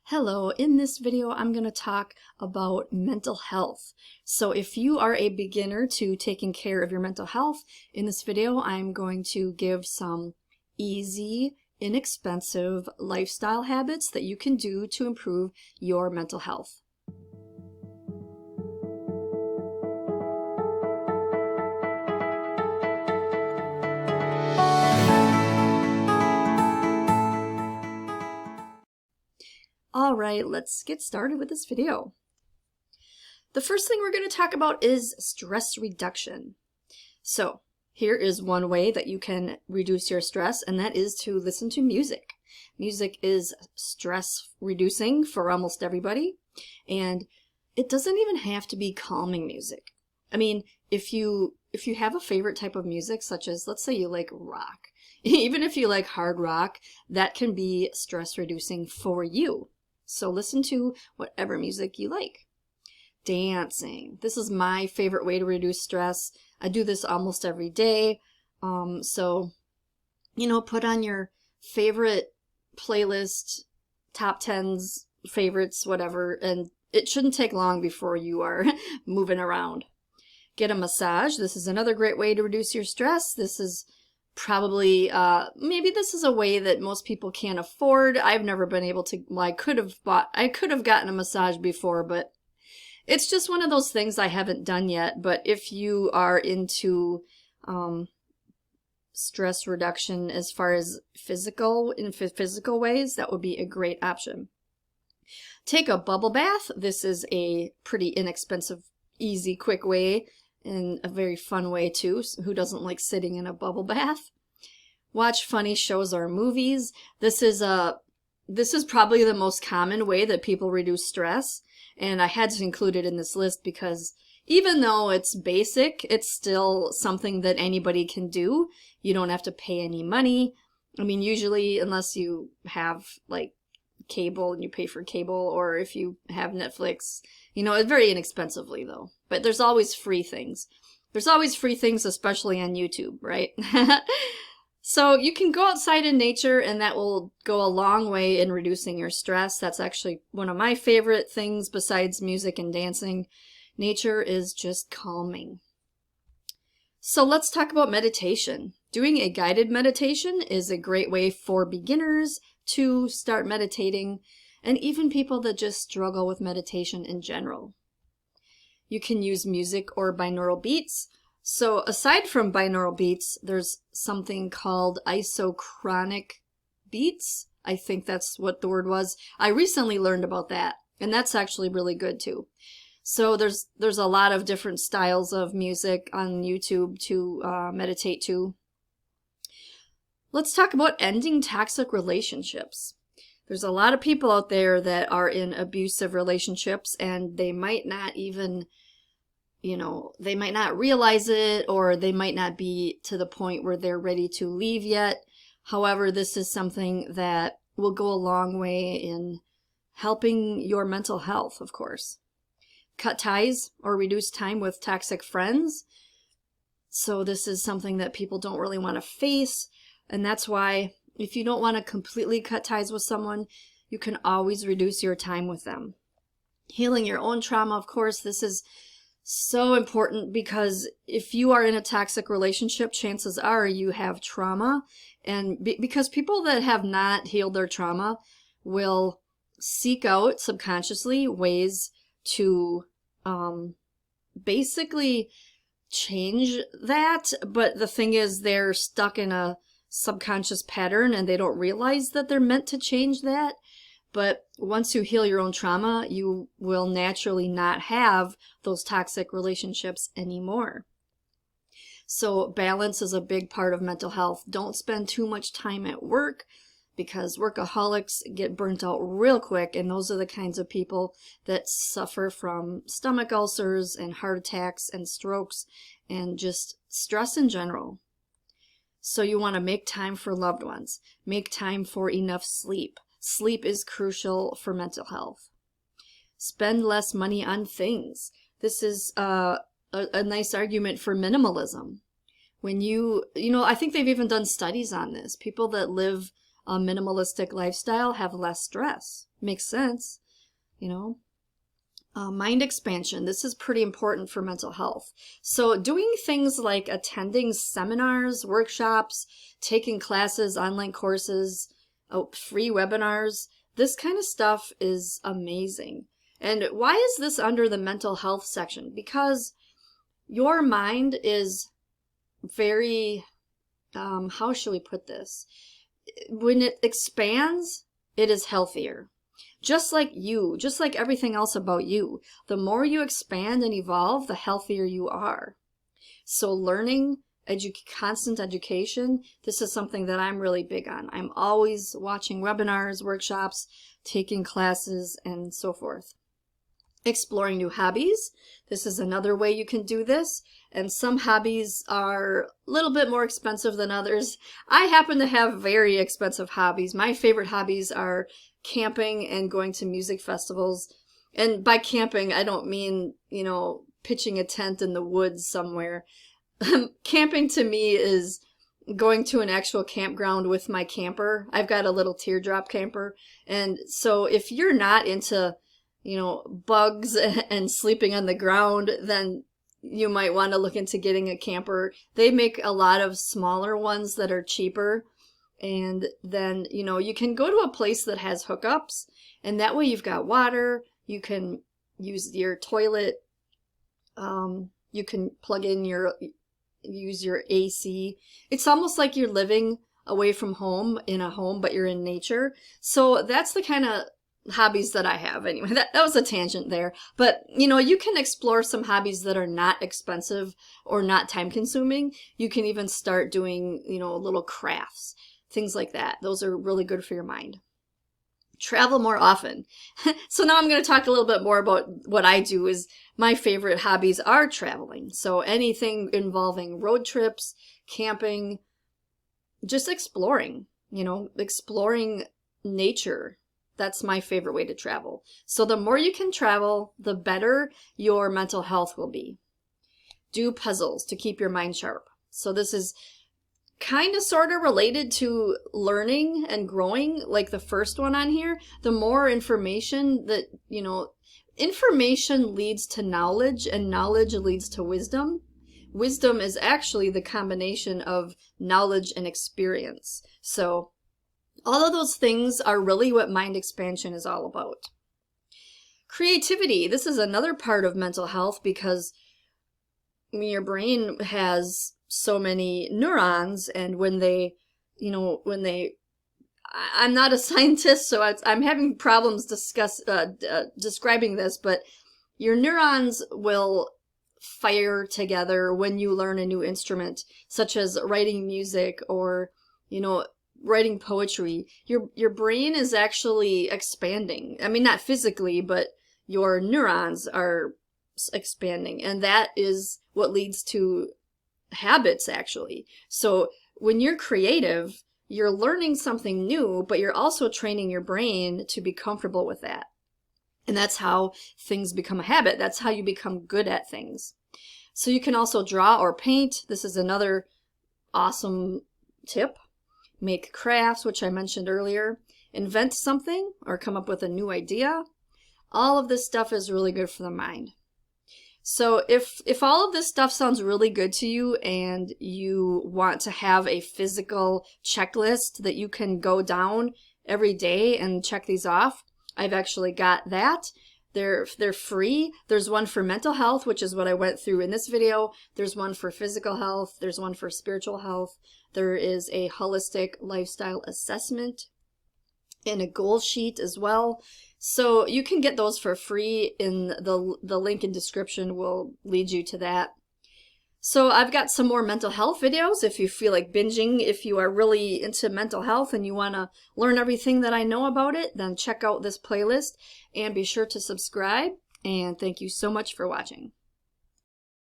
Hello, in this video I'm going to talk about mental health. So if you are a beginner to taking care of your mental health, in this video I'm going to give some easy, inexpensive lifestyle habits that you can do to improve your mental health. Alright, let's get started with this video. The first thing we're going to talk about is stress reduction. So here is one way that you can reduce your stress, and that is to listen to music. Music is stress reducing for almost everybody, and it doesn't even have to be calming music. I mean, if you have a favorite type of music, such as, let's say you like rock, even if you like hard rock, that can be stress reducing for you. So listen to whatever music you like. Dancing. This is my favorite way to reduce stress. I do this almost every day. So, put on your favorite playlist, top 10s, favorites, whatever, and it shouldn't take long before you are moving around. Get a massage. This is another great way to reduce your stress. This is probably, maybe this is a way that most people can't afford. I've never been able to, I could have gotten a massage before, but it's just one of those things I haven't done yet. But if you are into, stress reduction as far as physical ways, that would be a great option. Take a bubble bath. This is a pretty inexpensive, easy, quick way, and a very fun way too. Who doesn't like sitting in a bubble bath? Watch funny shows or movies. This is probably the most common way that people reduce stress, and I had to include it in this list because even though it's basic, it's still something that anybody can do. You don't have to pay any money. I mean, usually, unless you have like cable and you pay for cable, or if you have Netflix, it's very inexpensively though. But there's always free things. There's always free things, especially on YouTube, right? So you can go outside in nature, and that will go a long way in reducing your stress. That's actually one of my favorite things besides music and dancing. Nature is just calming. So let's talk about meditation. Doing a guided meditation is a great way for beginners to start meditating, and even people that just struggle with meditation in general. You can use music or binaural beats. So aside from binaural beats, there's something called isochronic beats. I think that's what the word was. I recently learned about that, and that's actually really good too. So there's a lot of different styles of music on YouTube to meditate to. Let's talk about ending toxic relationships. There's a lot of people out there that are in abusive relationships, and they might not even, they might not realize it, or they might not be to the point where they're ready to leave yet. However, this is something that will go a long way in helping your mental health, of course. Cut ties or reduce time with toxic friends. So this is something that people don't really want to face. And that's why if you don't want to completely cut ties with someone, you can always reduce your time with them. Healing your own trauma, of course, this is so important because if you are in a toxic relationship, chances are you have trauma. And because people that have not healed their trauma will seek out subconsciously ways to basically change that. But the thing is, they're stuck in a subconscious pattern and they don't realize that they're meant to change that. But once you heal your own trauma, you will naturally not have those toxic relationships anymore. So balance is a big part of mental health. Don't spend too much time at work, because workaholics get burnt out real quick, and those are the kinds of people that suffer from stomach ulcers and heart attacks and strokes and just stress in general. So you want to make time for loved ones. Make time for enough sleep. Sleep is crucial for mental health. Spend less money on things. This is a nice argument for minimalism. When I think they've even done studies on this. People that live a minimalistic lifestyle have less stress. Makes sense, you know. Mind expansion. This is pretty important for mental health. So doing things like attending seminars, workshops, taking classes, online courses, free webinars, this kind of stuff is amazing. And why is this under the mental health section? Because your mind is very, how should we put this? When it expands, it is healthier. Just like you, just like everything else about you, the more you expand and evolve, the healthier you are. So learning, constant education, this is something that I'm really big on. I'm always watching webinars, workshops, taking classes, and so forth. Exploring new hobbies. This is another way you can do this. And some hobbies are a little bit more expensive than others. I happen to have very expensive hobbies. My favorite hobbies are camping and going to music festivals. And by camping, I don't mean, you know, pitching a tent in the woods somewhere. Camping to me is going to an actual campground with my camper. I've got a little teardrop camper. And so if you're not into, you know, bugs and sleeping on the ground, then you might want to look into getting a camper. They make a lot of smaller ones that are cheaper. And then, you know, you can go to a place that has hookups, and that way you've got water, you can use your toilet, you can plug in use your AC. It's almost like you're living away from home in a home, but you're in nature. So that's the kind of hobbies that I have. Anyway, that was a tangent there. But, you know, you can explore some hobbies that are not expensive or not time consuming. You can even start doing, you know, little crafts. Things like that. Those are really good for your mind. Travel more often. So now I'm going to talk a little bit more about what I do. Is my favorite hobbies are traveling. So anything involving road trips, camping, just exploring, you know, exploring nature. That's my favorite way to travel. So the more you can travel, the better your mental health will be. Do puzzles to keep your mind sharp. So this is kind of sort of related to learning and growing, like the first one on here. The more information that, you know, information leads to knowledge, and knowledge leads to wisdom. Wisdom is actually the combination of knowledge and experience. So all of those things are really what mind expansion is all about. Creativity. This is another part of mental health, because your brain has so many neurons, and when they, you know, I'm not a scientist, so I'm having problems describing this, but your neurons will fire together when you learn a new instrument, such as writing music or, you know, writing poetry. Your brain is actually expanding. I mean, not physically, but your neurons are expanding, and that is what leads to habits, actually. So when you're creative, you're learning something new, but you're also training your brain to be comfortable with that. And that's how things become a habit. That's how you become good at things. So you can also draw or paint. This is another awesome tip. Make crafts, which I mentioned earlier. Invent something or come up with a new idea. All of this stuff is really good for the mind. So if all of this stuff sounds really good to you, and you want to have a physical checklist that you can go down every day and check these off, I've actually got that. They're free. There's one for mental health, which is what I went through in this video. There's one for physical health. There's one for spiritual health. There is a holistic lifestyle assessment and a goal sheet as well. So you can get those for free. In the link in description will lead you to that. So I've got some more mental health videos if you feel like binging. If you are really into mental health and you want to learn everything that I know about it, then check out this playlist and be sure to subscribe. And thank you so much for watching.